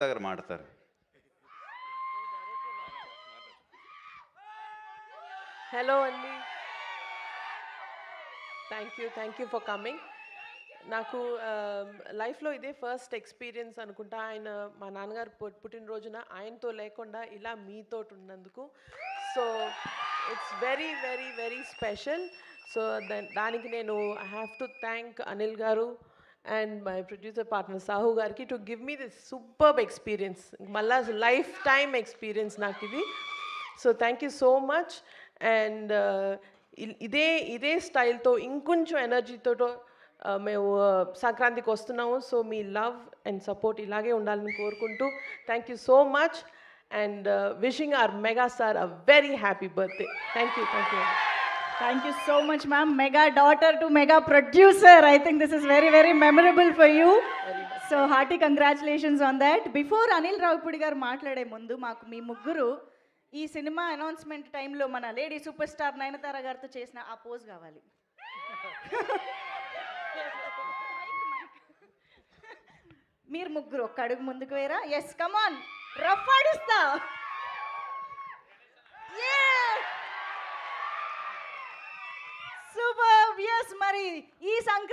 దగ్గర మాడతారు. హలో అండి. Thank you for coming. నాకు లైఫ్లో ఇదే ఫస్ట్ ఎక్స్పీరియన్స్ అనుకుంటా. ఆయన మా నాన్నగారు పుట్టినరోజున ఆయనతో లేకుండా ఇలా మీతో ఉన్నందుకు. So it's very very very special. So దానికి నేను I have to thank Anil garu and my producer partner Sahu గారికి to give me this superb experience. మళ్ళా లైఫ్ టైమ్ ఎక్స్పీరియన్స్ నాకు ఇది. So thank you so much. And ఇదే స్టైల్తో ఇంకొంచెం ఎనర్జీతో మేము సంక్రాంతికి వస్తున్నాము. సో మీ లవ్ అండ్ సపోర్ట్ ఇలాగే ఉండాలని కోరుకుంటూ thank you so much and wishing our mega star a very happy birthday. Thank you. Thank you so much, ma'am. Mega daughter to mega producer. I think this is very, very memorable for you. So hearty congratulations on that. Before Anil Ravpudi garu మాట్లాడే ముందు మాకు మీ ముగ్గురు ఈ cinema announcement టైంలో మన lady super star Nayanthara గారితో చేసిన ఆ పోజ్ కావాలి. మీరు ముగ్గురు ఒక్క అడుగు ముందుకు వేరా. ఎస్ కమాన్, రఫ్ ఆడిస్తా. సూపర్. ఎస్, మరి ఈ సంక్రాంతి